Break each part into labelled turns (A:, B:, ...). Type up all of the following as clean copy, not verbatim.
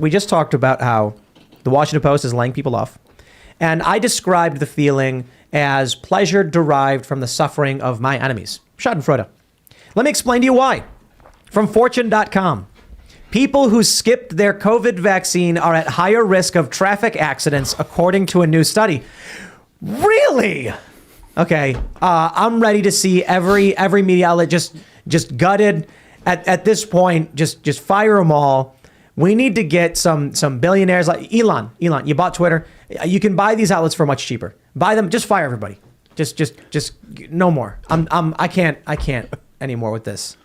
A: we just talked about how the Washington Post is laying people off. And I described the feeling as pleasure derived from the suffering of my enemies. Schadenfreude. Let me explain to you why. From Fortune.com. People who skipped their COVID vaccine are at higher risk of traffic accidents, according to a new study. Really? Okay. I'm ready to see every media outlet just gutted. At this point, just fire them all. We need to get some billionaires like Elon. You bought Twitter. You can buy these outlets for much cheaper. Buy them. Just fire everybody. Just no more. I can't anymore with this.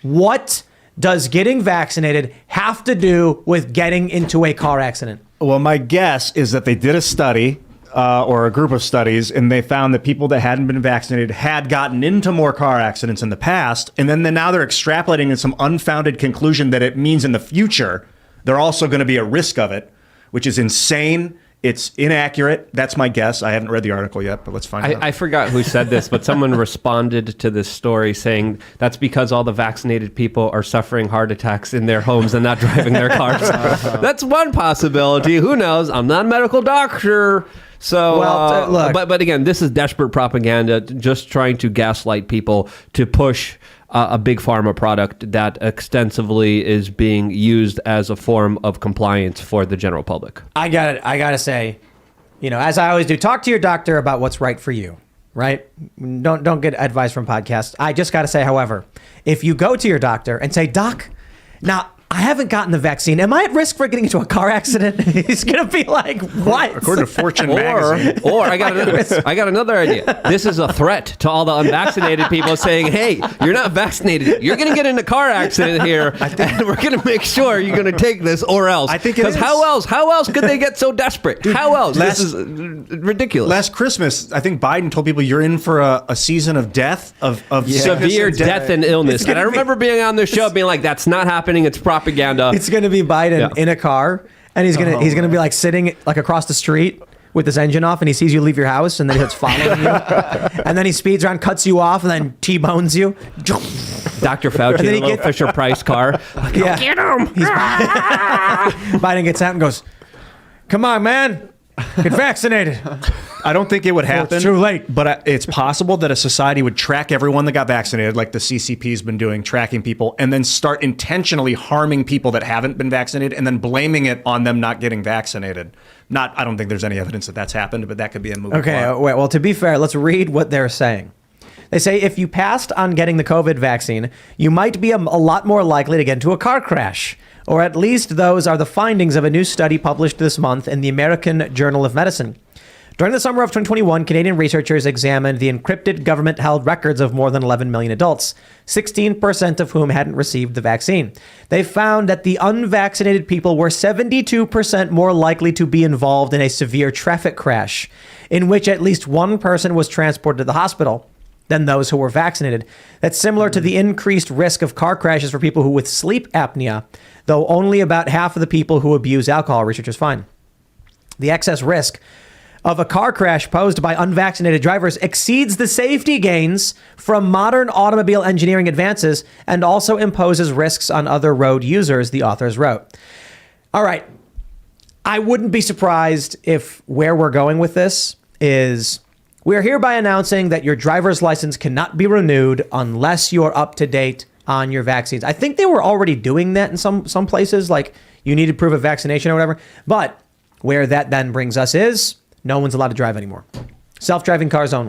A: What does getting vaccinated have to do with getting into a car accident?
B: Well, my guess is that they did a study or a group of studies, and they found that people that hadn't been vaccinated had gotten into more car accidents in the past. And then now they're extrapolating in some unfounded conclusion that it means in the future they're also going to be at risk of it, which is insane. It's inaccurate. That's my guess. I haven't read the article yet, but let's find out.
C: I forgot who said this, but someone responded to this story saying that's because all the vaccinated people are suffering heart attacks in their homes and not driving their cars. That's one possibility. Who knows? I'm not a medical doctor. So,
A: look.
C: But again, this is desperate propaganda, just trying to gaslight people to push a big pharma product that extensively is being used as a form of compliance for the general public.
A: I gotta say, as I always do, talk to your doctor about what's right for you, right? Don't get advice from podcasts. I just gotta say, however, if you go to your doctor and say, Doc, now I haven't gotten the vaccine. Am I at risk for getting into a car accident? He's going to be like, what?
B: According to Fortune magazine.
C: Or I got another idea. This is a threat to all the unvaccinated people saying, hey, you're not vaccinated. You're going to get in a car accident here, and we're going to make sure you're going to take this or else.
B: I think it is.
C: Because how else could they get so desperate? Dude, how else? This is ridiculous.
B: Last Christmas, I think Biden told people you're in for a season of death, of
C: severe death and illness. And I remember being on this show being like, that's not happening. It's propaganda.
A: It's going to be Biden in a car, and he's going to be like sitting like across the street with his engine off, and he sees you leave your house, and then he's following you, and then he speeds around, cuts you off, and then T-bones you.
C: Dr. Fauci in a little Fisher-Price car. Like,
A: yeah.
C: Get him!
A: Biden gets out and goes, come on, man. Get vaccinated.
B: I don't think it would happen.
A: It's too late.
B: But it's possible that a society would track everyone that got vaccinated, like the CCP's been doing, tracking people, and then start intentionally harming people that haven't been vaccinated and then blaming it on them not getting vaccinated. I don't think there's any evidence that that's happened, but that could be a movie.
A: Okay, wait, well, to be fair, let's read what they're saying. They say if you passed on getting the COVID vaccine, you might be a lot more likely to get into a car crash. Or at least those are the findings of a new study published this month in the American Journal of Medicine. During the summer of 2021, Canadian researchers examined the encrypted government-held records of more than 11 million adults, 16% of whom hadn't received the vaccine. They found that the unvaccinated people were 72% more likely to be involved in a severe traffic crash, in which at least one person was transported to the hospital, than those who were vaccinated. That's similar to the increased risk of car crashes for people who with sleep apnea, though only about half of the people who abuse alcohol, researchers find. The excess risk of a car crash posed by unvaccinated drivers exceeds the safety gains from modern automobile engineering advances and also imposes risks on other road users, the authors wrote. All right. I wouldn't be surprised if where we're going with this is we are hereby announcing that your driver's license cannot be renewed unless you're up to date on your vaccines. I think they were already doing that in some places, like you need to prove a vaccination or whatever. But where that then brings us is no one's allowed to drive anymore. Self-driving cars only.